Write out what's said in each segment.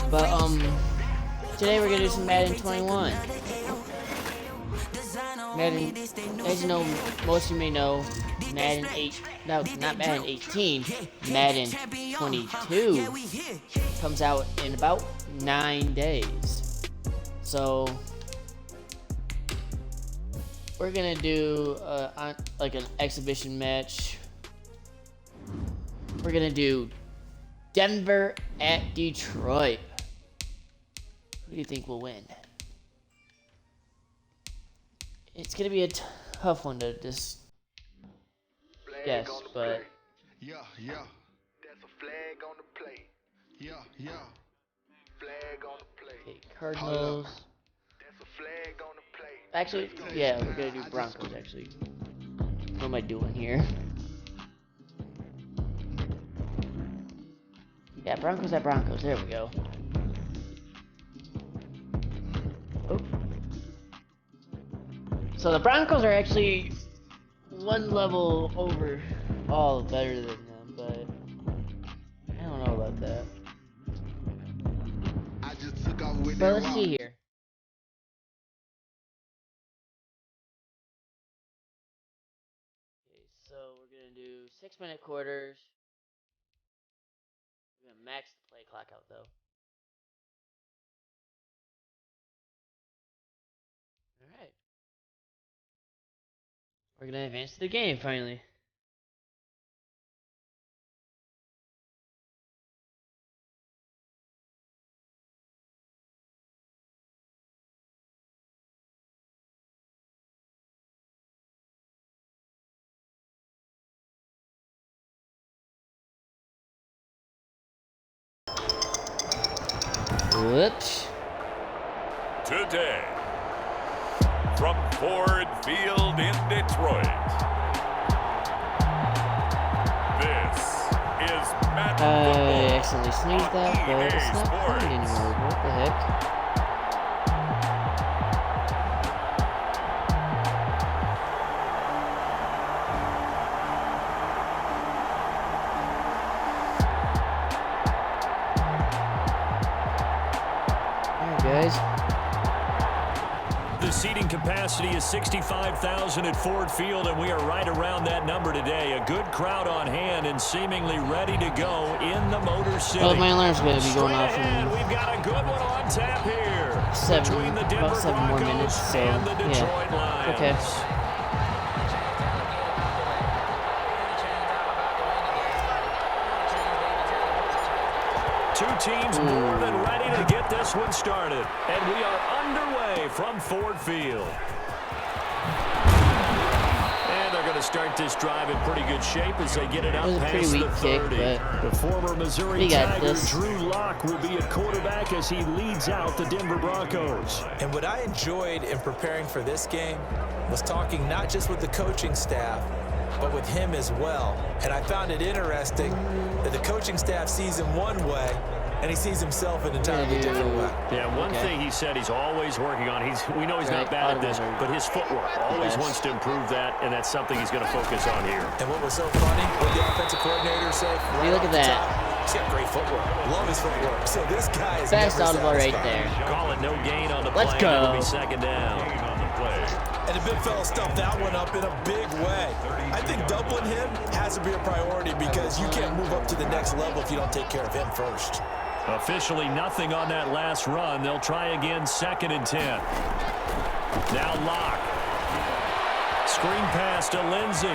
But today we're gonna do some Madden 21. Madden, as you know, most of you may know, Madden 8, no, not Madden 18, Madden 22 comes out in about 9 days. So we're gonna do like an exhibition match. We're gonna do Denver at Detroit. Who do you think will win? It's gonna be a tough one to just guess, but yeah, that's a flag on the play. Yeah, flag on the play. Okay, Cardinals. That's a flag on the play. Actually, yeah, we're gonna do Broncos. Actually, what am I doing here? Yeah, Broncos at Broncos. There we go. Oh. So the Broncos are actually one level over all better than them, but I don't know about that. I just took off with But let's see here. Okay, so we're gonna do 6-minute quarters. We're gonna max the play clock out though. Alright. We're gonna advance to the game finally. Whoops. Today, from Ford Field in Detroit, this is Madden I Football accidentally sneezed that, on but it's EA not Sports. playing anymore. What the heck? Alright, guys. The seating capacity is 65,000 at Ford Field, and we are right around that number today. A good crowd on hand and seemingly ready to go in the Motor City. Oh, my alarm's gonna be going off Ahead, in we've got a good one on tap here. Between the Denver about 7 more Broncos minutes, so and the Detroit yeah. Lions. Okay. Two teams more than ready to get this one started. And we are underway from Ford Field. And they're going to start this drive in pretty good shape as they get it up It was a pretty past weak the kick, 30. but The former Missouri we got Tiger this. Drew Lock will be at quarterback as he leads out the Denver Broncos. And what I enjoyed in preparing for this game was talking not just with the coaching staff, but with him as well. And I found it interesting that the coaching staff sees him one way, and he sees himself in an entirely different way. Yeah, one thing he said he's always working on. We know he's not bad at this, but his footwork always wants to improve that, and that's something he's going to focus on here. And what was so funny, what the offensive coordinator said, right Look at off the that. top, he's got great footwork. Love his footwork. So this guy is Fast never audible right satisfied. there. Call it no gain on the Let's play. go. It'll be second down. And the big fella stuffed that one up in a big way. I think doubling him has to be a priority because you can't move up to the next level if you don't take care of him first. Officially nothing on that last run. They'll try again, 2nd and 10. Now Locke. Screen pass to Lindsey.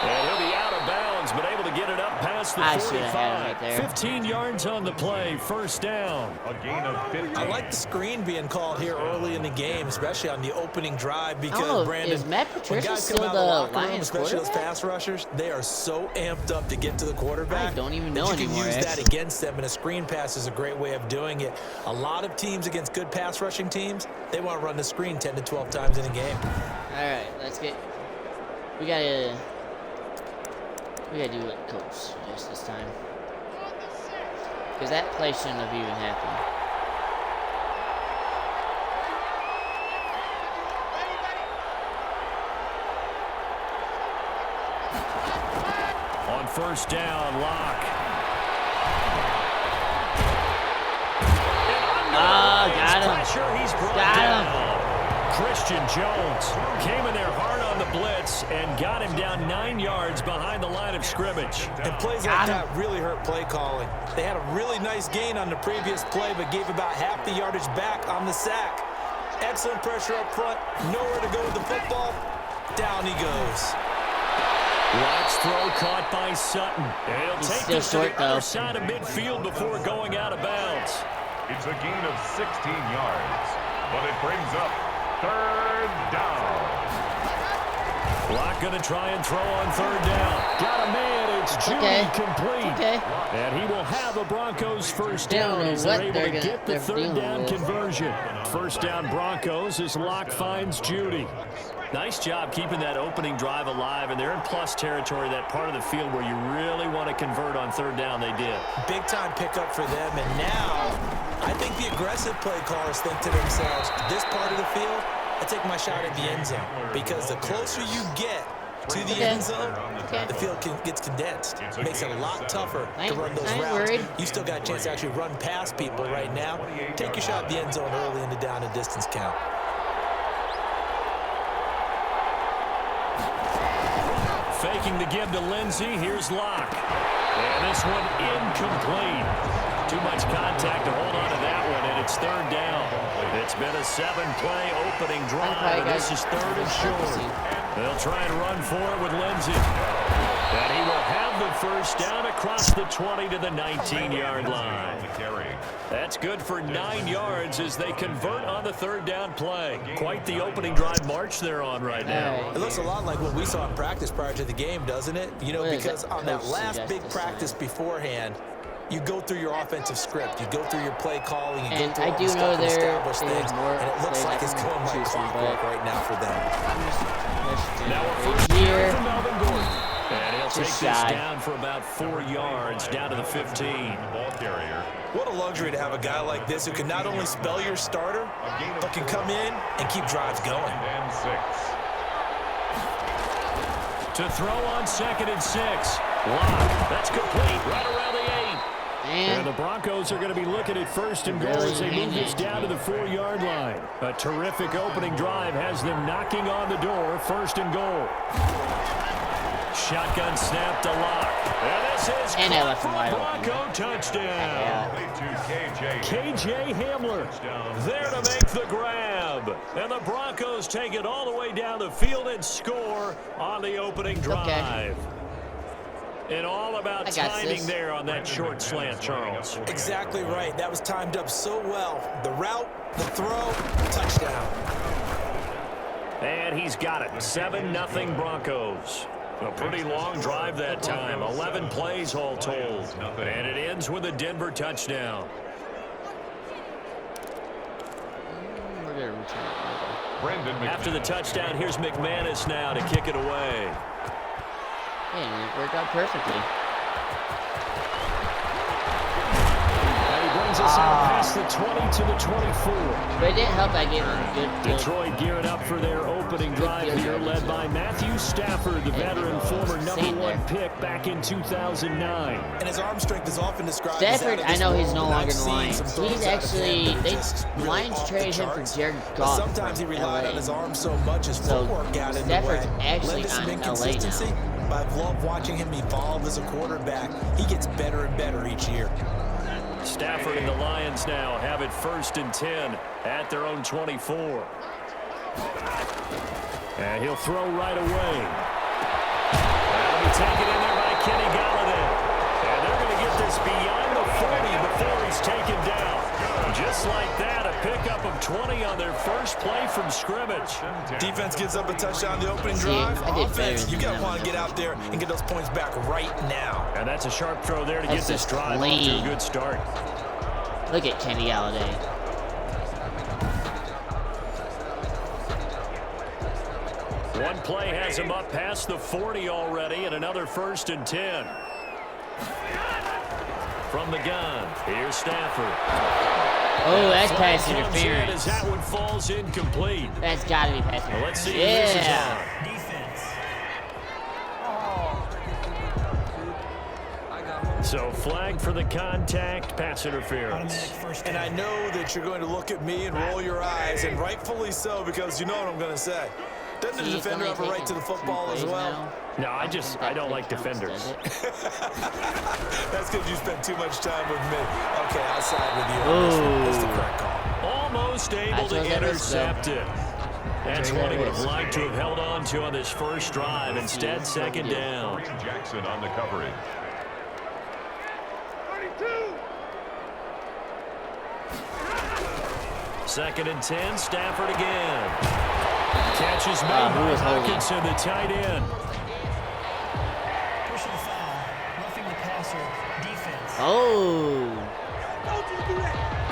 And he'll be out of bounds, but able to get it up past the I should have had him 45. right there. 15 yards on the play, first down. A gain of 15. I like the screen being called here early in the game, especially on the opening drive because, Oh, Brandon, is Matt when Patricia guys come still out of the the locker room, Lions especially those quarterback? pass rushers, they are so amped up to get to the quarterback. I don't even that know you can anymore, use that actually. against them, and a screen pass is a great way of doing it. A lot of teams against good pass rushing teams, they want to run the screen 10 to 12 times in a game. Alright, let's get. We gotta do it close just this time. Because that play shouldn't have even happened. On first down, Locke. pressure. He's brought Got him. down. Christian Jones came in there hard on the blitz and got him down 9 yards behind the line of scrimmage. And plays like that really hurt play calling. They had a really nice gain on the previous play, but gave about half the yardage back on the sack. Excellent pressure up front. Nowhere to go with the football. Down he goes. Locke's throw caught by Sutton. And he'll He's take still this to short, the other though. side of midfield before going out of bounds. It's a gain of 16 yards, but it brings up 3rd down. Locke going to try and throw on 3rd down. Got a man. It's Judy complete. Okay. And he will have a Broncos first They don't down know as they're what able they're to gonna- get the they're 3rd dealing down with. conversion. First down Broncos as Locke finds Judy. Nice job keeping that opening drive alive, and they're in plus territory, that part of the field where you really want to convert on 3rd down. They did. Big time pickup for them, and now I think the aggressive play callers think to themselves, this part of the field, I take my shot at the end zone, because the closer you get to the end zone, the field gets condensed. It makes it a lot tougher to run those routes. Worried. You still got a chance to actually run past people right now. Take your shot at the end zone early in the down and distance count. Faking the give to Lindsey. Here's Locke. And this one incomplete. Too much contact to hold on to that one, and it's 3rd down. It's been a 7-play opening drive, and this is 3rd and short. They'll try and run for it with Lindsey. And he will have the first down across the 20 to the 19-yard line. That's good for 9 yards as they convert on the 3rd down play. Quite the opening drive march they're on right now. It looks a lot like what we saw in practice prior to the game, doesn't it? You know, What is because it? on that Coach last suggested big practice beforehand, you go through your offensive script, you go through your play calling, you go And through I all do the know stuff and there establish is things, more and it looks plays like it's I can going like choose from, clockwork but right now for them. Now a Right first down here. for Melvin Gordon. And he'll take Just this shy. down for about 4 yards, down to the 15. Ball carrier. What a luxury to have a guy like this who can not only spell your starter, but can come in and keep drives going. And 6. To throw on 2nd and 6. Locke, that's complete, right around the 8. And And the Broncos are going to be looking at 1st and goal as they move this down to the 4-yard line. A terrific opening drive has them knocking on the door, 1st and goal. Shotgun snap to Locke. And this is And I caught left him for a wide open. Bronco touchdown. yeah. KJ Hamler there to make the grab. And the Broncos take it all the way down the field and score on the opening drive. And all about I got timing this. there on that short slant, Charles. Exactly right. That was timed up so well. The route, the throw, touchdown. And he's got it. 7-0 Broncos. A pretty long drive that time. 11 plays all told. And it ends with a Denver touchdown. We're going to return it. Brendan After the touchdown, here's McManus now to kick it away. Yeah, it worked out perfectly. And he brings us out past the 20 to the 24. But it didn't help I gave him a good Detroit gearing up for their opening drive field here, goal. led by Matthew Stafford, the veteran, former Same #1 there. pick back in 2009. And his arm strength is often described Stafford, as out of I this know he's world, no and longer I've in the seen Lions. some throws He's out of him actually, that are just really Lions off the traded him for charts. Jared But Goff. sometimes he relied LA. on his arm so much, his So, footwork got in Stafford's the way. actually Led to some on LA now. inconsistency, but I've loved watching him evolve as a quarterback. He gets better and better each year. Stafford and the Lions now have it 1st and 10 at their own 24. And he'll throw right away. That'll be taken in there by Kenny Galladay. And they're going to get this beyond the 40 before he's taken down. Just like that, a pickup of 20 on their first play from scrimmage. Defense gives up a touchdown the opening See, drive. I did Offense, better you than got to them want in to get that out there and get those points back right now. And that's a sharp throw there to get That's this just drive off to a clean. good start. Look at Kenny Galladay. One play has him up past the 40 already, and another 1st and 10. From the gun, here's Stafford. Oh, that's pass Flag comes in as interference. that one falls incomplete. That's got to be pass Well, let's interference. see who this is Yeah. on. Defense. So flag for the contact, pass interference. And I know that you're going to look at me and roll your eyes, and rightfully so, because you know what I'm going to say. Doesn't the defender have a right to the football as well? No, I don't like defenders. That's because you spent too much time with me. Okay, I'll side with you on this one. It's the correct call. Almost able to intercept it. That's what he would have liked to have held on to on this first drive. Instead, second down. Jackson on the coverage. Second and 10, Stafford again. Catches made by Hockenson, the tight end. Personal foul, roughing the passer, defense. Oh.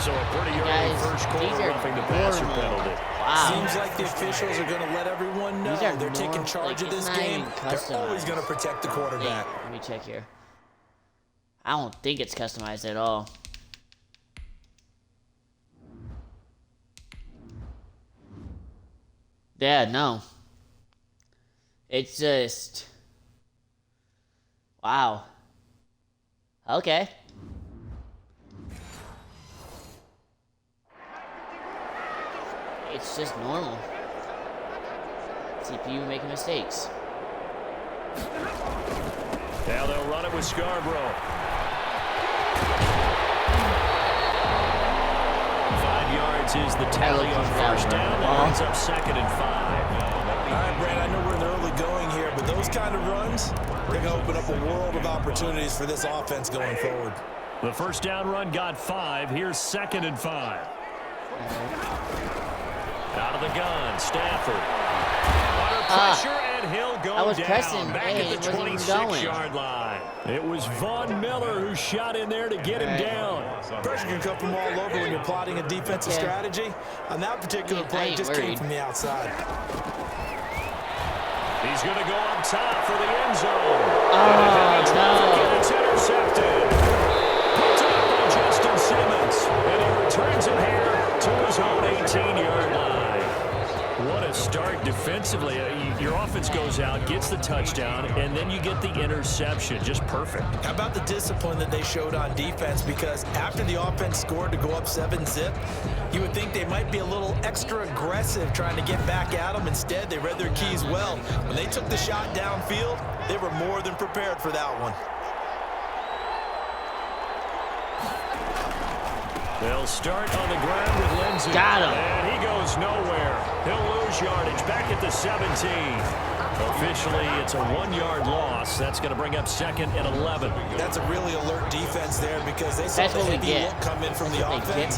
So a pretty early first quarter roughing the passer penalty. Wow. Seems like the officials are going to let everyone know they're taking charge of this game. They're always going to protect the quarterback. Let me check here. I don't think it's customized at all. Yeah, no. It's just... Wow. Okay. It's just normal. CPU making mistakes. Now they'll run it with Scarborough. 5 yards is the tally on first down. That ends up second and 5. All right, Brand, I know we're in the early going here, but those kind of runs, they're going to open up a world of opportunities for this offense going forward. The first down run got 5. Here's second and 5. Out of the gun, Stafford. Under pressure, and he'll go I was down pressing back A, at it the wasn't even going. 26-yard line. It was Von Miller who shot in there to get him down. Pressure can come from all over when you're plotting a defensive strategy. On that particular play, it just came from the outside. He's going to go up top for the end zone. Oh, It's intercepted. Picked up by Justin Simmons. And he returns it here to his own 18-yard line. What a start defensively. Your offense goes out, gets the touchdown, and then you get the interception. Just perfect. How about the discipline that they showed on defense? Because after the offense scored to go up 7-zip, you would think they might be a little extra aggressive trying to get back at them. Instead, they read their keys well. When they took the shot downfield, they were more than prepared for that one. They'll start on the ground with Lindsey. Got him. And he goes nowhere. He'll lose yardage back at the 17. Officially, it's a 1-yard loss. That's going to bring up second and 11. That's a really alert defense there because they saw the heavy look come in from the offense,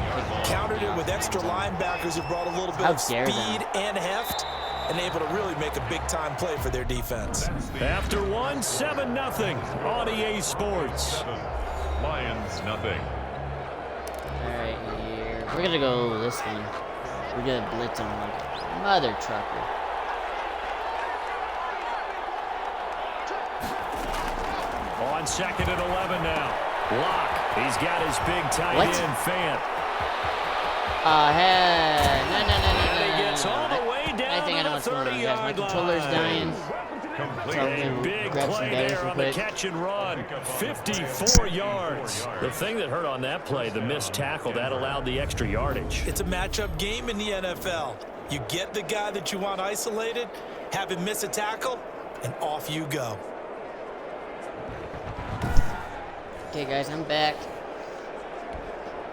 countered it with extra linebackers who brought a little bit of speed and heft, and able to really make a big-time play for their defense. After 1, 7-0 on EA Sports. Lions, nothing. all right, here. We're gonna go this one. We're gonna blitz him like a mother trucker. On second and 11 now. Locke. He's got his big tight end, Fant. Hey. No. And he gets all the way down I think I know to what's the going on, guys. My 30-yard controller's line. dying. A big play there on the catch and run. 54 yards. The thing that hurt on that play, the missed tackle, that allowed the extra yardage. It's a matchup game in the NFL. You get the guy that you want isolated, have him miss a tackle, and off you go. Okay, guys, I'm back.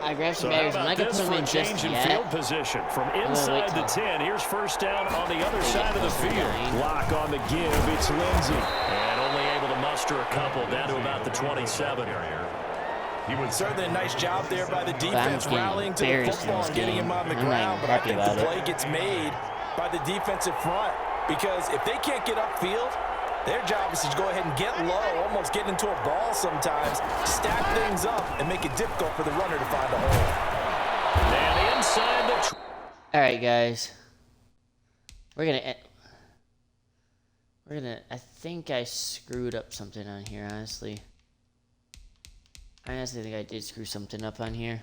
I grabbed some bags. I'm not gonna put them in just change in yet. field position from inside the 10. Here's first down on the other side of the field. Lock on the give. It's Lindsey. And only able to muster a couple down to about the 27. He was certainly a nice job there by the defense rallying to the football and getting him on the ground. But I think the play gets made by the defensive front because if they can't get upfield, their job is to go ahead and get low, almost get into a ball sometimes, stack things up, and make it difficult for the runner to find a hole. And inside the... All right, guys. We're gonna... I think I screwed up something on here, honestly. I honestly think I did screw something up on here.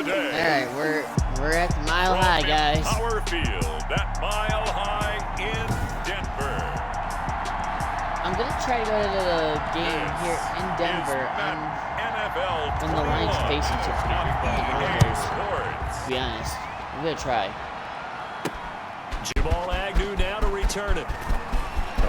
day. All right, we're at the Mile High, guys. Power Field, that Mile High in Denver. I'm gonna try to go to the game here in Denver when the Lions face each other. To be honest, I'm gonna try. Jamal Agnew now to return it.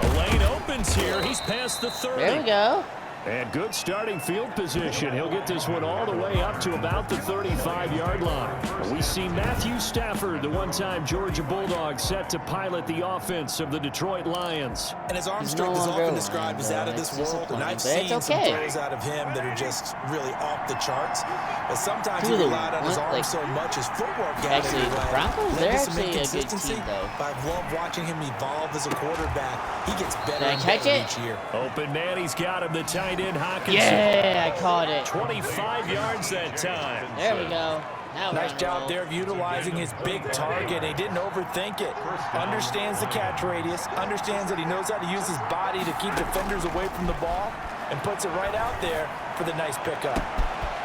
The lane opens here. He's past the 30. There we go. And good starting field position. He'll get this one all the way up to about the 35-yard line. We see Matthew Stafford, the one-time Georgia Bulldog, set to pilot the offense of the Detroit Lions. And his arm strength is often described as out of this world, and I've seen some throws out of him that are just really off the charts. But sometimes he relied on his arm so much, his footwork got in the way. The Broncos, they're actually a good team, though. But I've loved watching him evolve as a quarterback. He gets better and catch better it? each year. Open man, he's got him, the tight end Hawkinson. Yeah, I caught it. 25 yards that time. There we go. Now Nice job there of utilizing his big target. He didn't overthink it. Understands the catch radius. Understands that he knows how to use his body to keep defenders away from the ball. And puts it right out there for the nice pickup.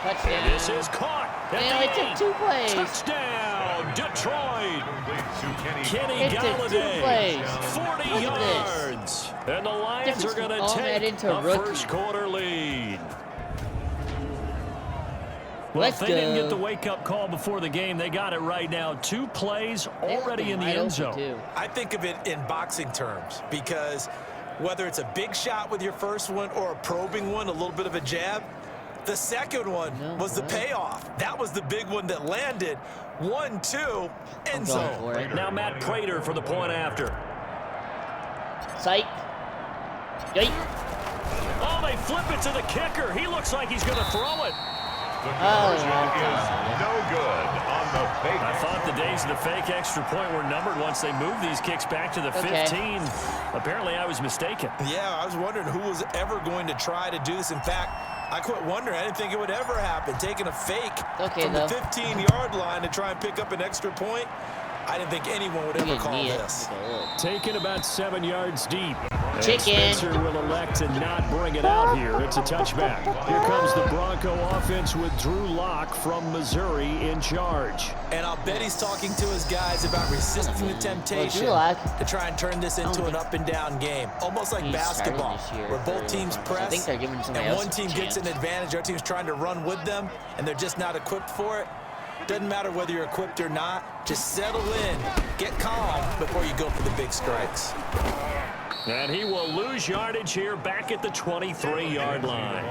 Touchdown. This is caught. They only took 2 plays. Touchdown, Detroit. Kenny It took 2 Galladay, plays. 40 Look at this. yards. And the Lions are going to All that take into a rookie. first quarter lead. Well, Let's if they didn't go. get the wake-up call before the game, they got it right now. 2 plays They already in the wide end open, zone. too. I think of it in boxing terms because whether it's a big shot with your first one or a probing one, a little bit of a jab, the second one was the payoff. That was the big one that landed. 1-2, end zone. For it. Now Matt Prater for the point after. Psych. Yay. Oh, they flip it to the kicker. He looks like he's going to throw it. The conversion is no good on the fake. I thought the days of the fake extra point were numbered once they moved these kicks back to the 15. Apparently, I was mistaken. Yeah, I was wondering who was ever going to try to do this. In fact, I quit wondering. I didn't think it would ever happen. Taking a fake from the 15-yard line to try and pick up an extra point, I didn't think anyone would ever call this. Taken about 7 yards deep. Chicken. And Spencer will elect to not bring it out here. It's a touchback. Here comes the Bronco offense with Drew Lock from Missouri in charge. And I'll bet he's talking to his guys about resisting the temptation to try and turn this into an up-and-down game. Almost like basketball, where both teams press, and one team gets an advantage, the other team's trying to run with them, and they're just not equipped for it. Doesn't matter whether you're equipped or not. Just settle in, get calm before you go for the big strikes. And he will lose yardage here back at the 23-yard line.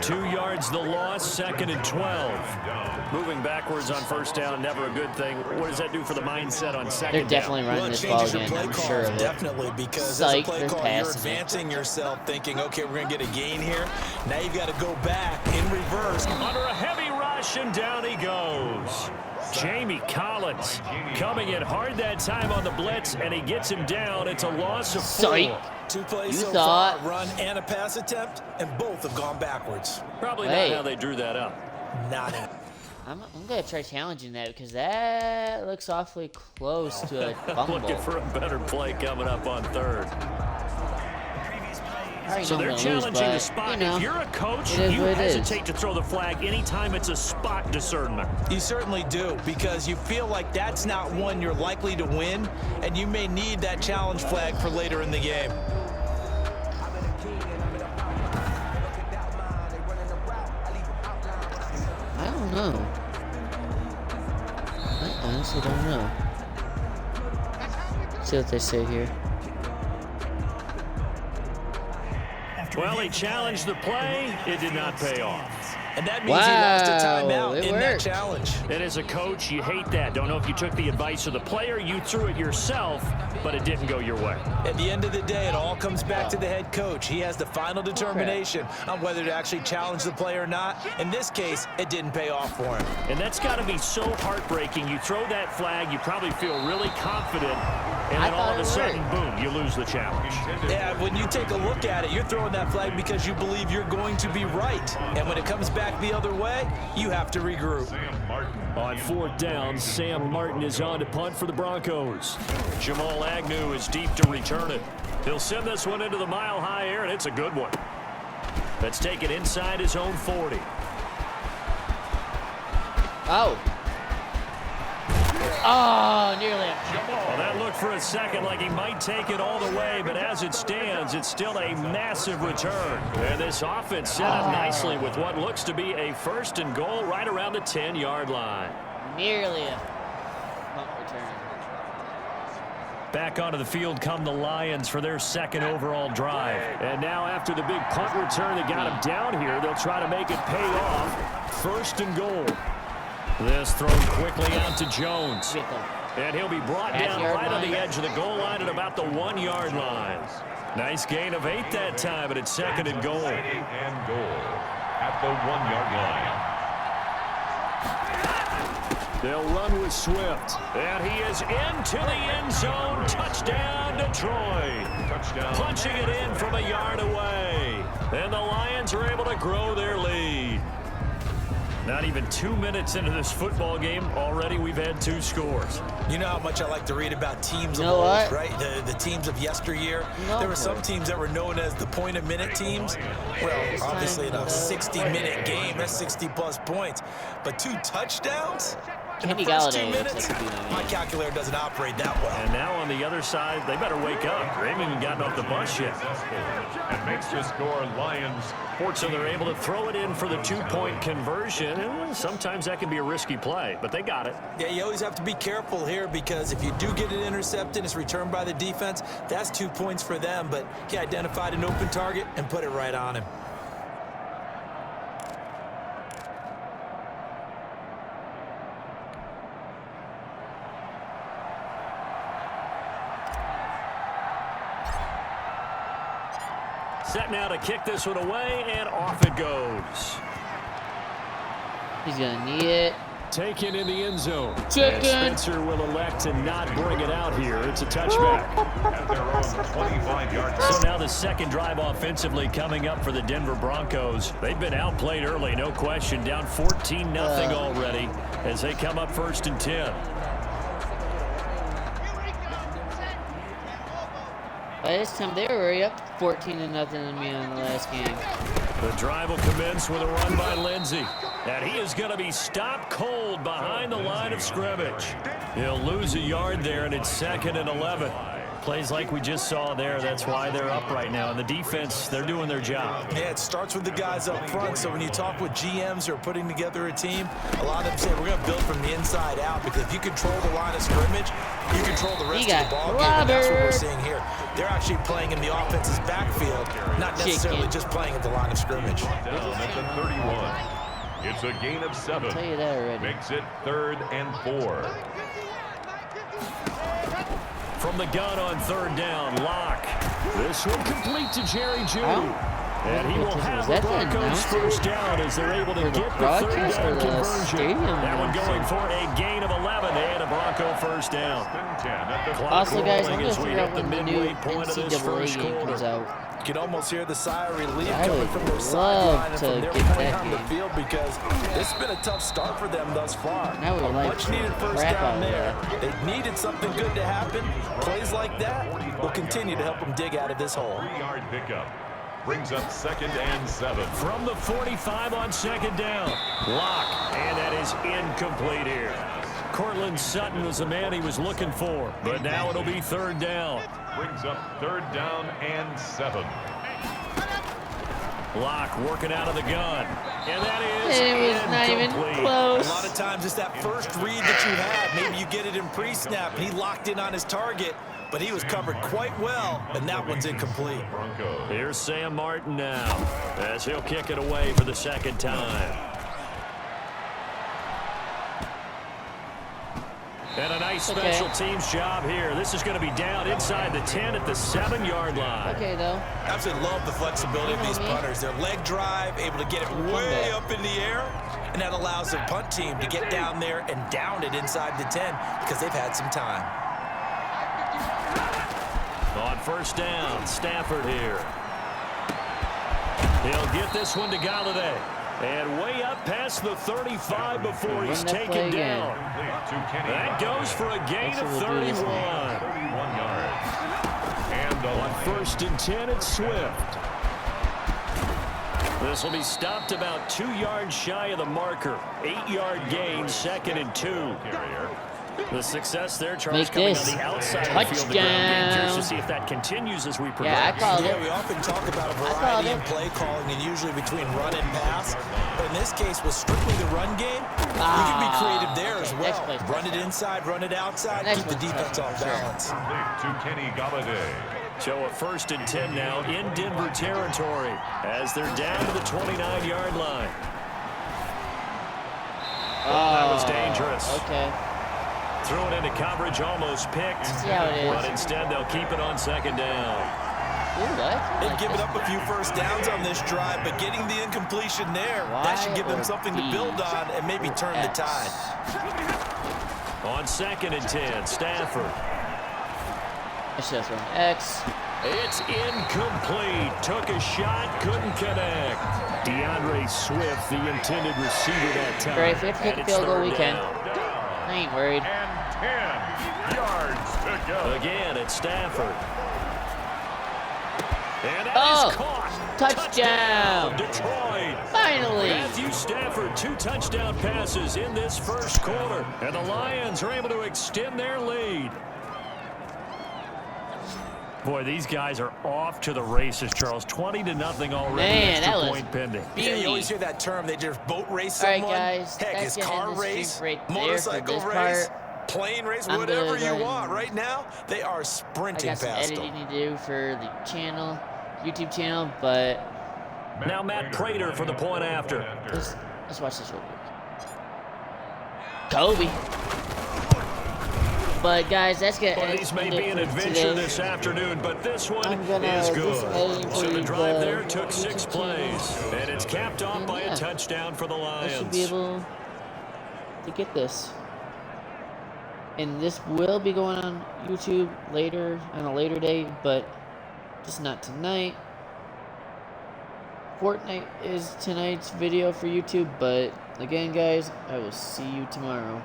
2 yards the loss, 2nd and 12. Moving backwards on first down, never a good thing. What does that do for the mindset on second down? They're definitely running this ball again, I'm sure of it. Definitely, because as a play call, you're advancing yourself, thinking, okay, we're going to get a gain here. Now you've got to go back in reverse. Under a heavy rush, and down he goes. Jamie Collins coming in hard that time on the blitz, and he gets him down. It's a loss of 4. 2 plays so far, run and a pass attempt, and both have gone backwards. Probably not how they drew that up. Not it. I'm going to try challenging that because that looks awfully close to a fumble. Looking for a better play coming up on 3rd. So they're challenging the spot. If you're a coach, you hesitate to throw the flag anytime it's a spot discernment. You certainly do, because you feel like that's not one you're likely to win, and you may need that challenge flag for later in the game. I don't know. I honestly don't know. See what they say here. Well, he challenged the play. It did not pay off. And that means he lost a timeout in that challenge. And as a coach, you hate that. Don't know if you took the advice of the player. You threw it yourself, but it didn't go your way. At the end of the day, it all comes back to the head coach. He has the final determination on whether to actually challenge the play or not. In this case, it didn't pay off for him. And that's got to be so heartbreaking. You throw that flag, you probably feel really confident, and then all of a sudden, boom, you lose the challenge. Yeah, when you take a look at it, you're throwing that flag because you believe you're going to be right. And when it comes back the other way, you have to regroup. On 4th down, Sam Martin is on to punt for the Broncos. Jamal Agnew is deep to return it. He'll send this one into the mile-high air, and it's a good one. That's taken inside his own 40. Oh. Oh, nearly. Well, that looked for a second like he might take it all the way, but as it stands, it's still a massive return. And this offense set up nicely with what looks to be a 1st and goal right around the 10-yard line. Nearly a punt return. Back onto the field come the Lions for their 2nd overall drive. And now after the big punt return that got him down here, they'll try to make it pay off. 1st and goal. This thrown quickly out to Jones. And he'll be brought down right on the edge of the goal line at about the 1-yard line. Nice gain of 8 that time, but it's 2nd and goal. 2nd and goal at the 1-yard line. They'll run with Swift. And he is into the end zone. Touchdown, Detroit. Touchdown. Punching it in from a yard away. And the Lions are able to grow their lead. Not even 2 minutes into this football game, already we've had 2 scores. You know how much I like to read about teams of know old, what? right? The teams of yesteryear. No. There were some teams that were known as the point-a-minute teams. Well, obviously in a 60-minute game, that's 60-plus points. But 2 touchdowns in Kenny the first 2 Galladay looks minutes? like he'd be my My man. calculator doesn't operate that well. And now on the other side, they better wake up. They haven't even gotten off the bus yet. And makes the score Lions 14. So they're able to throw it in for the 2-point conversion. And sometimes that can be a risky play, but they got it. Yeah, you always have to be careful here because if you do get it intercepted, it's returned by the defense, that's 2 points for them. But he identified an open target and put it right on him. Set now to kick this one away, and off it goes. He's going to need it. Taken in the end zone. Chicken. And Spencer will elect to not bring it out here. It's a touchback. At their own 25-yard So now the 2nd drive offensively coming up for the Denver Broncos. They've been outplayed early, no question. Down 14-0 already as they come up 1st and 10. By this time, they were already up 14-0 to me in the last game. The drive will commence with a run by Lindsey. And he is going to be stopped cold behind the line of scrimmage. He'll lose a yard there, and it's 2nd and 11. Plays like we just saw there, that's why they're up right now. And the defense, they're doing their job. Yeah, it starts with the guys up front. So when you talk with GMs who are putting together a team, a lot of them say we're going to build from the inside out because if you control the line of scrimmage, you control the rest of the ball game. And that's what we're seeing here. They're actually playing in the offense's backfield, not necessarily just playing at the line of scrimmage. down at the 31. It's a gain of 7. I'll tell you that already. Makes it 3rd and 4. From the gun on 3rd down, Locke. This one complete to Jerry Jeudy. And he will have the Broncos first down as they're able to get the 3rd down conversion. That one going for a gain of 11 and a Bronco first down. Also, guys, I'm going to As we figure out hit the when the new midway point of this NCAA first game quarter. comes out. You can almost hear the sigh of relief I coming would from their love sideline and to from their get point that on the game. field because it's been a tough start for them thus far. I would A like much needed first crap down out of there. They needed something good to happen. Plays like that will continue to help them dig out of this hole. 3-yard pickup. Brings up 2nd and 7. From the 45 on 2nd down. Locke, and that is incomplete here. Cortland Sutton was the man he was looking for, but now it'll be 3rd down. Brings up 3rd down and 7. Locke working out of the gun, and that is It was not even incomplete. A close. lot of times it's that first read that you have. Maybe you get it in pre-snap and he locked in on his target, but he was covered quite well, and that one's incomplete. Broncos. Here's Sam Martin now as he'll kick it away for the 2nd time. And a nice special teams job here. This is going to be down inside the 10 at the 7-yard line. Okay, though. Absolutely love the flexibility of these punters. Their leg drive, able to get it way up in the air, and that allows the punt team to get down there and down it inside the 10 because they've had some time. On 1st down, Stafford here. He'll get this one to Galladay. And way up past the 35 before he's taken down. That goes for a gain of 31. 31 yards. And On 1st and 10, it's Swift. This will be stopped about 2 yards shy of the marker. 8-yard gain, 2nd and 2. carrier. The success there, Charles, Make coming this on the outside of the field. touchdown. Curious to see if that continues as we progress. Yeah, I called Yeah, it. we often talk about a called variety it. in play calling and usually between run and pass. But in this case, with strictly the run game, you can be creative there as okay, next well. play. Run it inside, run it outside, Next keep the one's defense off sure. balance. Complete to Kenny Galladay. So a 1st and 10 now in Denver territory as they're down to the 29-yard line. That was dangerous. Okay. Threw it into coverage, almost picked. See how it is. But instead, they'll keep it on 2nd down. Ooh, They've like given this. up a few first downs on this drive, but getting the incompletion there, that should give them something to build on and maybe turn the tide. On 2nd and 10, Stafford. It's just one X. It's incomplete. Took a shot, couldn't connect. DeAndre Swift, the intended receiver that time. Great, if we have to kick And a it's field goal, 3rd we can. down. I ain't worried. And 10 yards to go. Again, it's Stafford. And that Oh, is caught. touchdown. Detroit. Finally. Matthew Stafford, 2 touchdown passes in this first quarter. And the Lions are able to extend their lead. Boy, these guys are off to the races, Charles. 20-0 already. Man, Extra that was point pending. Yeah, beauty. you always hear that term, they just boat race All right, someone. guys, Heck, that's it's gonna car end the stream race, right there for motorcycle this race, part. plane race, I'm whatever gonna you go ahead want. and- Right now, they are I sprinting got some past editing them. to do for the channel, YouTube channel, but Now Matt Prater for the point after. let's watch this real quick. Kobe. But guys, that's gonna Well, end these may it be an for adventure today. this afternoon, but this one I'm gonna is do some editing good. for So the the drive there took YouTube 6 channel. plays, and it's capped off by Yeah. a touchdown for the I should Lions. be able to get this. And this will be going on YouTube later, on a later date, but just not tonight. Fortnite is tonight's video for YouTube, but again, guys, I will see you tomorrow.